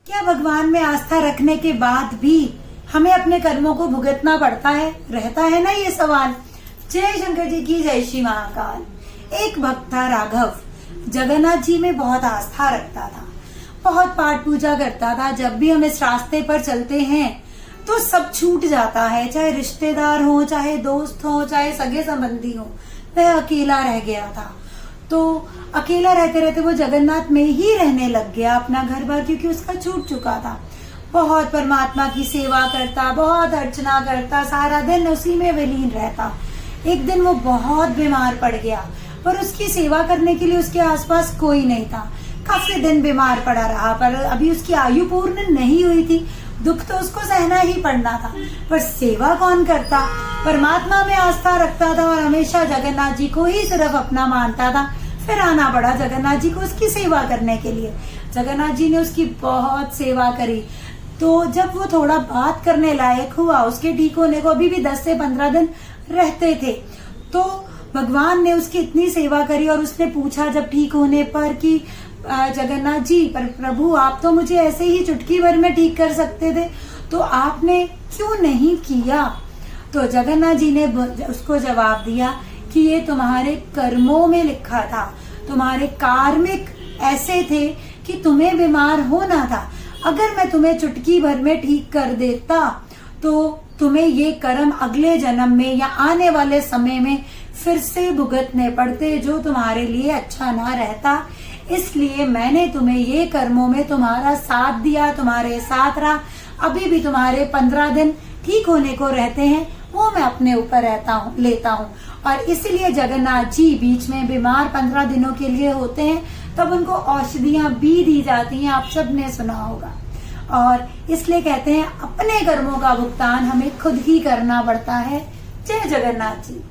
क्या भगवान में आस्था रखने के बाद भी हमें अपने कर्मों को भुगतना पड़ता है? रहता है ना ये सवाल। जय शंकर जी की जय श्री महाकाल। एक भक्त था राघव, जगन्नाथ जी में बहुत आस्था रखता था, बहुत पाठ पूजा करता था। जब भी हम इस रास्ते पर चलते हैं तो सब छूट जाता है, चाहे रिश्तेदार हो, चाहे दोस्त हो, चाहे सगे संबंधी हो। वह अकेला रह गया था, तो अकेला रहते रहते वो जगन्नाथ में ही रहने लग गया अपना घर बार, क्योंकि उसका छूट चुका था। बहुत परमात्मा की सेवा करता, बहुत अर्चना करता, सारा दिन उसी में विलीन रहता। एक दिन वो बहुत बीमार पड़ गया, पर उसकी सेवा करने के लिए उसके आसपास कोई नहीं था। काफी दिन बीमार पड़ा रहा, पर अभी उसकी आयु पूर्ण नहीं हुई थी। दुख तो उसको सहना ही पड़ना था, पर सेवा कौन करता? परमात्मा में आस्था रखता था और हमेशा जगन्नाथ जी को ही सिर्फ अपना मानता था। फिर आना पड़ा जगन्नाथ जी को उसकी सेवा करने के लिए। जगन्नाथ जी ने उसकी बहुत सेवा करी। तो जब वो थोड़ा बात करने लायक हुआ, उसके ठीक होने को अभी भी 10 से 15 दिन रहते थे, तो भगवान ने उसकी इतनी सेवा करी और उसने पूछा जब ठीक होने पर कि जगन्नाथ जी, पर प्रभु आप तो मुझे ऐसे ही चुटकी भर में ठीक कर सकते थे, तो आपने क्यों नहीं किया? तो जगन्नाथ जी ने उसको जवाब दिया कि ये तुम्हारे कर्मों में लिखा था, तुम्हारे कार्मिक ऐसे थे कि तुम्हें बीमार होना था। अगर मैं तुम्हें चुटकी भर में ठीक कर देता तो तुम्हें ये कर्म अगले जन्म में या आने वाले समय में फिर से भुगतने पड़ते, जो तुम्हारे लिए अच्छा ना रहता। इसलिए मैंने तुम्हें ये कर्मों में तुम्हारा साथ दिया, तुम्हारे साथ रहा। अभी भी तुम्हारे 15 दिन ठीक होने को रहते हैं, वो मैं अपने ऊपर लेता हूँ। और इसलिए जगन्नाथ जी बीच में बीमार 15 दिनों के लिए होते हैं, तब उनको औषधियां भी दी जाती हैं। आप सबने सुना होगा। और इसलिए कहते हैं अपने कर्मों का भुगतान हमें खुद ही करना पड़ता है। जय जगन्नाथ जी।